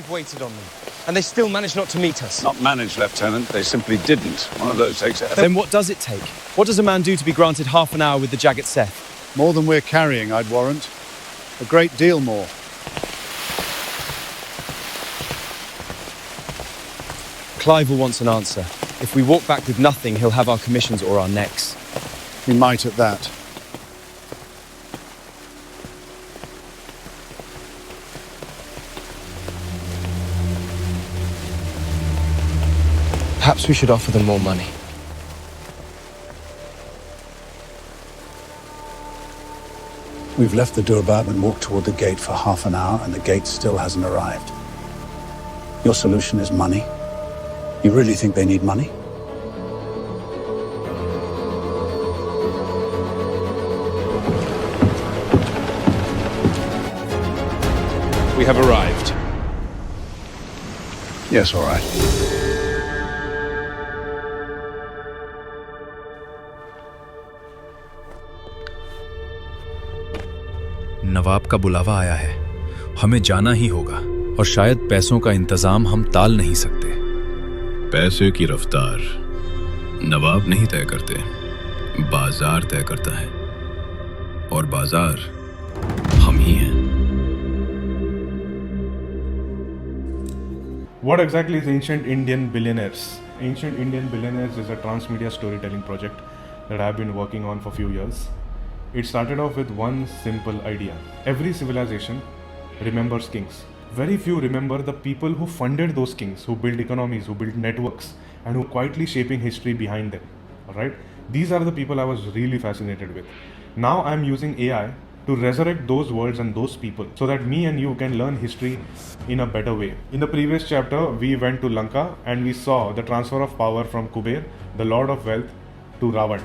we've waited on them, and they still managed not to meet us. Not managed, Lieutenant. They simply didn't. One of those takes effort. Then what does it take? What does a man do to be granted half an hour with the Jagat Seths? More than we're carrying, I'd warrant. A great deal more. Clive will want an answer. If we walk back with nothing, he'll have our commissions or our necks. He might at that. Perhaps we should offer them more money. We've left the Durbab and walked toward the gate for half an hour, and the gate still hasn't arrived. Your solution is money? You really think they need money? We have arrived. Yes, all right. नवाब का बुलावा आया है। हमें जाना ही होगा और शायद पैसों का इंतजाम हम टाल नहीं सकते। पैसे की रफ्तार नवाब नहीं तय करते, बाजार तय करता है, और बाजार हम ही हैं। What exactly is Ancient Indian Billionaires? Ancient Indian Billionaires is a transmedia storytelling project that I've been working on for a few years. It started off with one simple idea. Every civilization remembers kings. Very few remember the people who funded those kings, who built economies, who built networks, and who quietly shaping history behind them. Alright? These are the people I was really fascinated with. Now I'm using AI to resurrect those words and those people so that me and you can learn history in a better way. In the previous chapter, we went to Lanka and we saw the transfer of power from Kuber, the Lord of Wealth, to Ravan.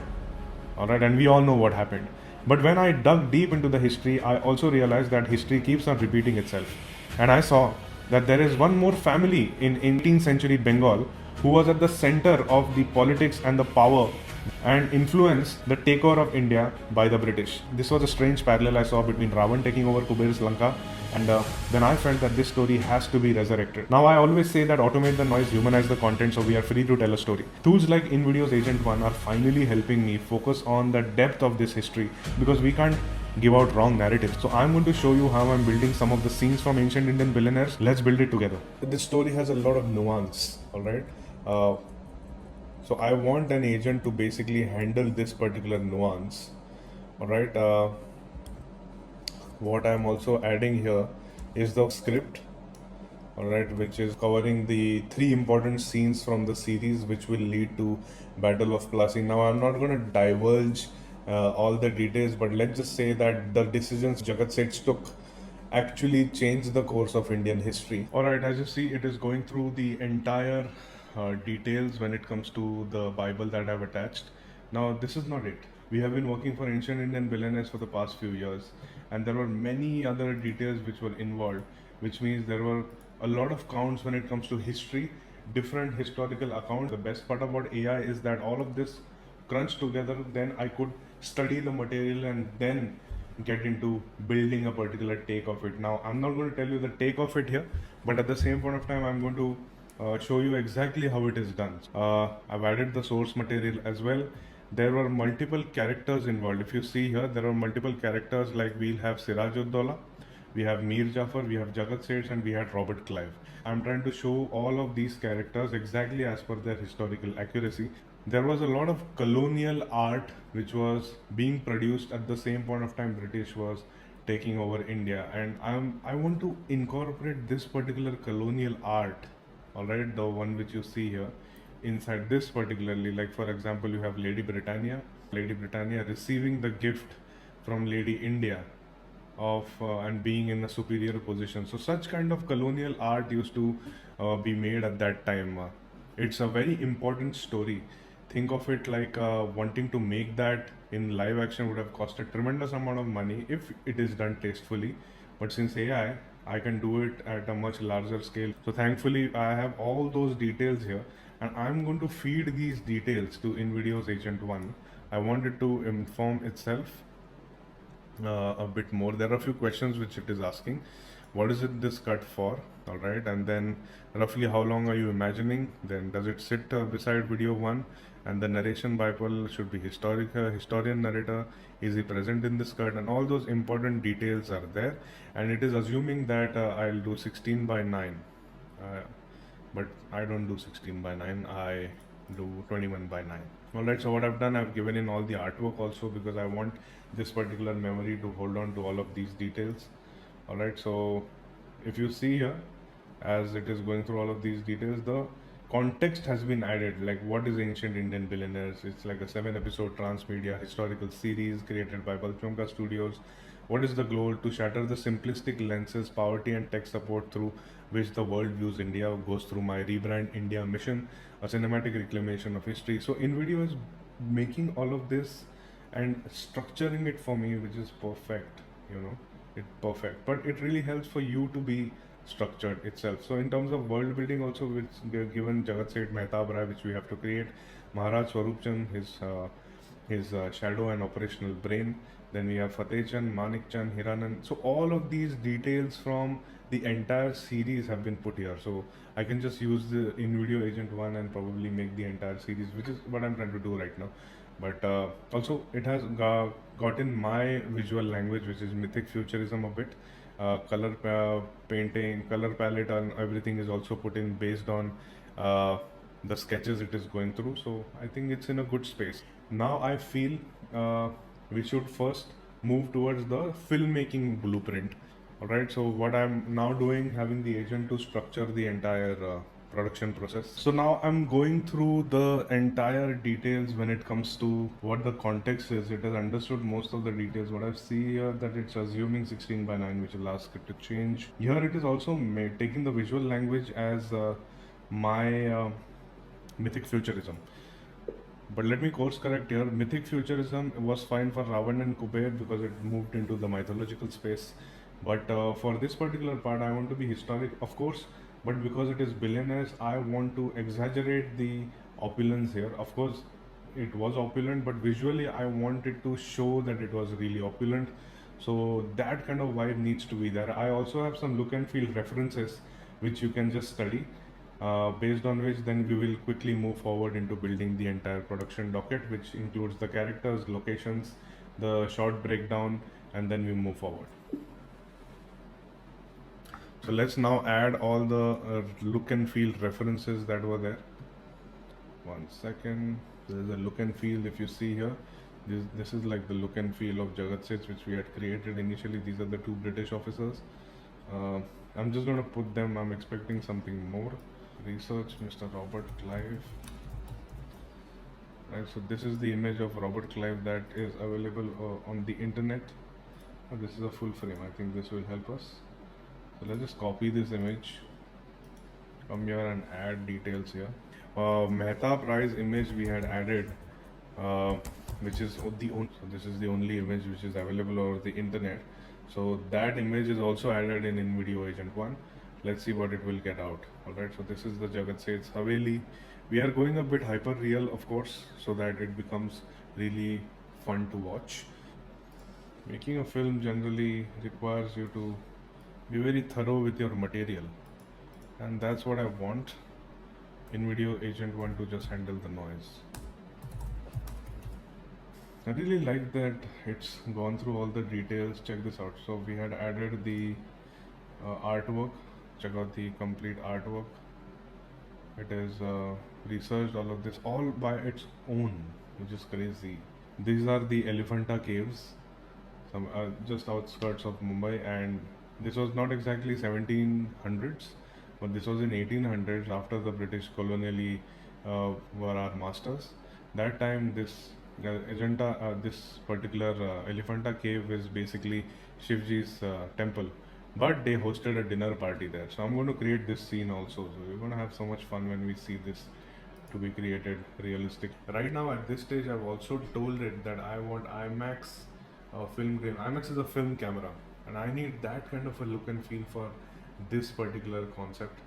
Alright, and we all know what happened. But when I dug deep into the history, I also realized that history keeps on repeating itself. And I saw that there is one more family in 18th century Bengal who was at the center of the politics and the power and influenced the takeover of India by the British. This was a strange parallel I saw between Ravan taking over Kuber's Lanka, and then I felt that this story has to be resurrected. Now I always say that automate the noise, humanize the content, so we are free to tell a story. Tools like InVideo's Agent 1 are finally helping me focus on the depth of this history, because we can't give out wrong narratives. So I'm going to show you how I'm building some of the scenes from Ancient Indian Billionaires. Let's build it together. This story has a lot of nuance, alright? So I want an agent to basically handle this particular nuance. Alright, what I'm also adding here is the script, alright, which is covering the 3 important scenes from the series which will lead to Battle of Plassey. Now I'm not going to divulge all the details, but let's just say that the decisions Jagat Seths took actually changed the course of Indian history. Alright, as you see, it is going through the entire details when it comes to the Bible that I've attached. Now this is not it. We have been working for Ancient Indian Billionaires for the past few years, and there were many other details which were involved, which means there were a lot of counts when it comes to history, different historical accounts. The best part about AI is that all of this crunched together, then I could study the material and then get into building a particular take of it. Now I'm not going to tell you the take of it here, but at the same point of time I'm going to show you exactly how it is done. I've added the source material as well. There were multiple characters involved. If you see here, there are multiple characters, like we'll have Siraj-ud-Dawla, we have Mir Jafar, we have Jagat Seths, and we had Robert Clive. I'm trying to show all of these characters exactly as per their historical accuracy. There was a lot of colonial art which was being produced at the same point of time British was taking over India, and I want to incorporate this particular colonial art, alright, the one which you see here, inside this particularly. Like for example, you have Lady Britannia receiving the gift from Lady India of and being in a superior position. So such kind of colonial art used to be made at that time. It's a very important story. Think of it like wanting to make that in live action would have cost a tremendous amount of money if it is done tastefully. But since AI, I can do it at a much larger scale. So thankfully I have all those details here, and I'm going to feed these details to InVideo's Agent 1. I want it to inform itself a bit more. There are a few questions which it is asking. what is it this cut for, all right, and then roughly how long are you imagining, then does it sit beside video 1, and the narration bible should be historian narrator, is he present in this cut, and all those important details are there, and it is assuming that I'll do 16 by 9, but I don't do 16 by 9, I do 21 by 9. Alright, so what I've done, I've given in all the artwork also, because I want this particular memory to hold on to all of these details. Alright, so if you see here, as it is going through all of these details, the context has been added, like what is Ancient Indian Billionaires. It's like a 7-episode transmedia historical series created by Balchonka Studios. What is the goal? To shatter the simplistic lenses, poverty and tech support through which the world views India, goes through my rebrand India mission, a cinematic reclamation of history. So InVideo is making all of this and structuring it for me, which is perfect, you know, it's perfect. But it really helps for you to be structured itself. So in terms of world building also, which we have given Jagat Seths Mehtab Rai, which we have to create, Maharaj Swarup Chand, his shadow and operational brain. Then we have Fateh Chand, Manik Chand, Hiranan. So all of these details from the entire series have been put here. So I can just use the InVideo Agent 1 and probably make the entire series, which is what I'm trying to do right now. But also it has gotten my visual language, which is mythic futurism a bit. Color painting, color palette, and everything is also put in based on the sketches it is going through. So I think it's in a good space. Now I feel we should first move towards the filmmaking blueprint. Alright, so what I'm now doing, having the agent to structure the entire production process. So now I'm going through the entire details when it comes to what the context is. It has understood most of the details. What I see here, that it's assuming 16 by 9, which will ask it to change. Here it is also taking the visual language as my mythic futurism. But let me course correct here. Mythic futurism was fine for Ravan and Kuber because it moved into the mythological space. But for this particular part, I want to be historic, of course. But because it is billionaires, I want to exaggerate the opulence here. Of course, it was opulent, but visually I wanted to show that it was really opulent. So that kind of vibe needs to be there. I also have some look and feel references which you can just study. Based on which then we will quickly move forward into building the entire production docket, which includes the characters, locations, the short breakdown, and then we move forward. So let's now add all the look and feel references that were there. 1 second. This is the look and feel. If you see here, this is like the look and feel of Jagat Seths, which we had created initially. These are the 2 British officers. I'm just going to put them. I'm expecting something more. Research Mr. Robert Clive. Right, so this is the image of Robert Clive that is available on the internet. This is a full frame. I think this will help us. So let's just copy this image, come here and add details here. Mehtab Rai's image we had added, which is the only, so this is the only image which is available over the internet. So that image is also added in InVideo Agent 1. Let's see what it will get out. Alright, so this is the Jagat Seths Haveli. We are going a bit hyper real, of course, so that it becomes really fun to watch. Making a film generally requires you to be very thorough with your material, and that's what I want InVideo Agent 1 to just handle the noise. I really like that it's gone through all the details. Check this out. So we had added the artwork. Check out the complete artwork. It is researched all of this all by its own, which is crazy. These are the Elephanta caves, some just outskirts of Mumbai, and this was not exactly 1700s, but this was in 1800s after the British colonially were our masters. That time this this particular Elephanta cave is basically Shivji's temple, but they hosted a dinner party there. So I'm going to create this scene also. So we're going to have so much fun when we see this to be created realistic. Right now at this stage I've also told it that I want IMAX film grain. IMAX is a film camera, and I need that kind of a look and feel for this particular concept.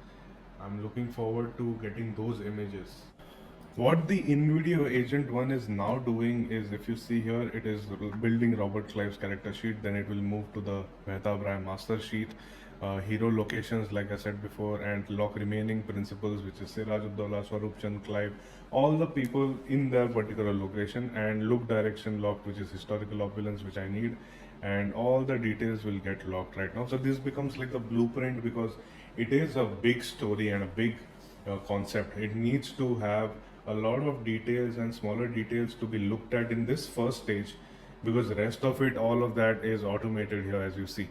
I'm looking forward to getting those images. What the InVideo Agent 1 is now doing is, if you see here, it is building Robert Clive's character sheet, then it will move to the Mehtab Rai master sheet, hero locations like I said before, and lock remaining principals, which is Siraj Uddaula, Swarup Chand, Clive, all the people in their particular location, and look direction locked, which is historical opulence, which I need, and all the details will get locked right now. So this becomes like the blueprint, because it is a big story and a big concept. It needs to have a lot of details and smaller details to be looked at in this first stage, because the rest of it, all of that is automated here, as you see.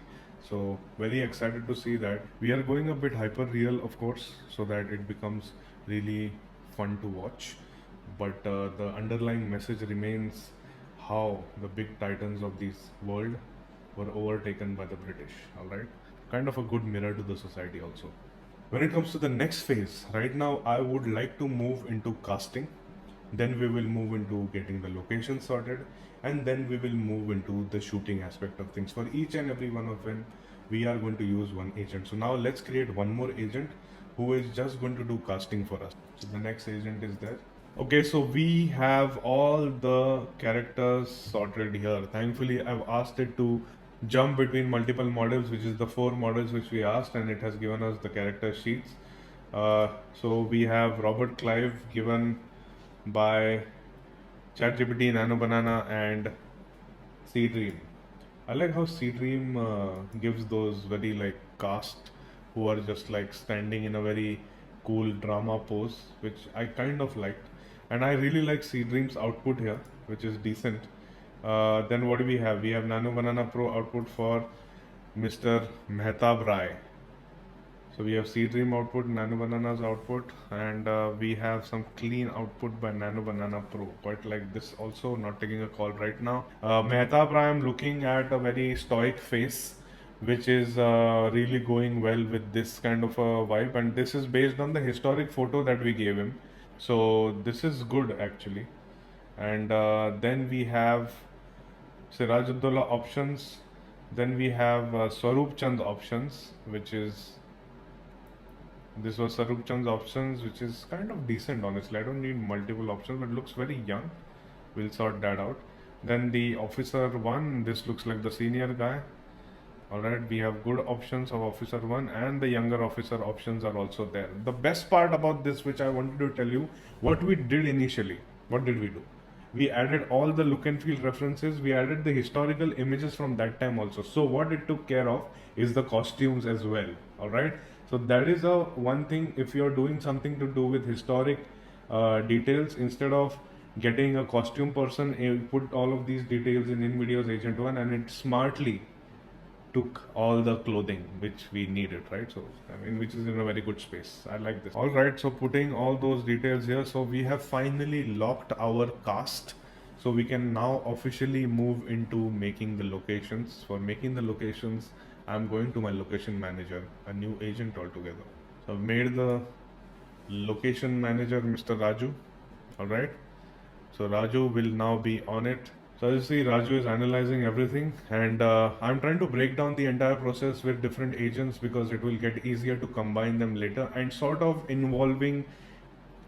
So very excited to see that. We are going a bit hyper real, of course, so that it becomes really fun to watch, but the underlying message remains how the big titans of this world were overtaken by the British. All right, kind of a good mirror to the society also. When it comes to the next phase, right now I would like to move into casting, then we will move into getting the location sorted, and then we will move into the shooting aspect of things. For each and every one of them, we are going to use one agent. So now let's create one more agent who is just going to do casting for us. So the next agent is there. Okay, so we have all the characters sorted here. Thankfully, I've asked it to jump between multiple models, which is the 4 models which we asked, and it has given us the character sheets. So we have Robert Clive given by ChatGPT, Nano Banana, and C Dream. I like how C Dream gives those very like cast who are just like standing in a very cool drama pose, which I kind of liked. And I really like C Dream's output here, which is decent. Then what do we have? We have Nano Banana Pro output for Mr. Mehtab Rai. So we have C Dream output, Nano Banana's output, and we have some clean output by Nano Banana Pro. Quite like this also, not taking a call right now. Mehtab Rai, I'm looking at a very stoic face, which is really going well with this kind of a vibe, and this is based on the historic photo that we gave him. So this is good actually. And then we have Siraj Uddaula options. Then we have Swarup Chand options, which is, this was Swarup Chand's options, which is kind of decent honestly. I don't need multiple options, but looks very young. We'll sort that out. Then the officer 1, this looks like the senior guy. Alright, we have good options of officer 1, and the younger officer options are also there. The best part about this, which I wanted to tell you, what we did initially, what did we do? We added all the look and feel references. We added the historical images from that time also. So what it took care of is the costumes as well. All right. So that is a one thing. If you're doing something to do with historic details, instead of getting a costume person, you put all of these details in InVideo's Agent 1, and it smartly took all the clothing which we needed, right? So I mean, which is in a very good space. I like this. All right, so putting all those details here, so we have finally locked our cast, so we can now officially move into making the locations. For making the locations, I'm going to my location manager, a new agent altogether. So I've made the location manager Mr. Raju. All right, so Raju will now be on it. So as you see, Raju is analyzing everything, and I'm trying to break down the entire process with different agents, because it will get easier to combine them later, and sort of involving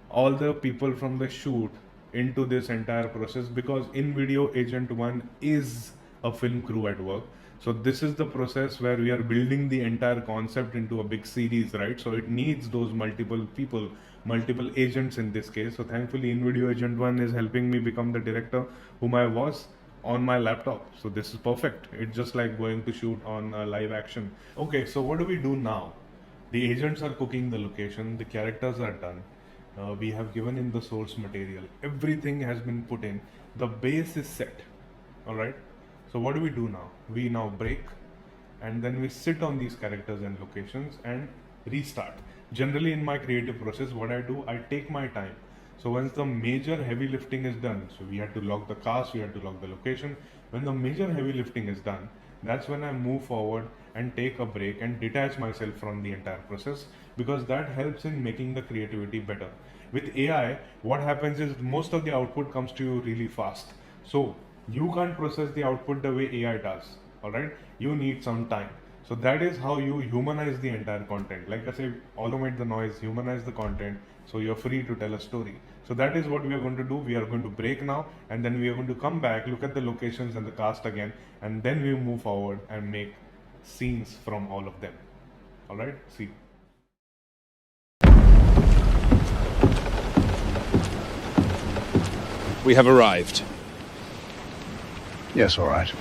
all the people from the shoot into this entire process, because InVideo Agent 1 is a film crew at work. So this is the process where we are building the entire concept into a big series, right? So it needs those multiple people, multiple agents in this case. So thankfully InVideo Agent 1 is helping me become the director whom I was on my laptop. So this is perfect. It's just like going to shoot on live action. Okay, so what do we do now? The agents are cooking the location, the characters are done. We have given in the source material. Everything has been put in. The base is set. All right. So what do we do now? We now break, and then we sit on these characters and locations and restart. Generally in my creative process, what I do, I take my time. So once the major heavy lifting is done, so we had to lock the cast, we had to lock the location. When the major heavy lifting is done, that's when I move forward and take a break and detach myself from the entire process, because that helps in making the creativity better. With AI, what happens is most of the output comes to you really fast. So you can't process the output the way AI does. All right, you need some time. So that is how you humanize the entire content. Like I say, automate the noise, humanize the content, so you're free to tell a story. So that is what we are going to do. We are going to break now, and then we are going to come back, look at the locations and the cast again, and then we move forward and make scenes from all of them. All right, see. We have arrived. Yes, all right.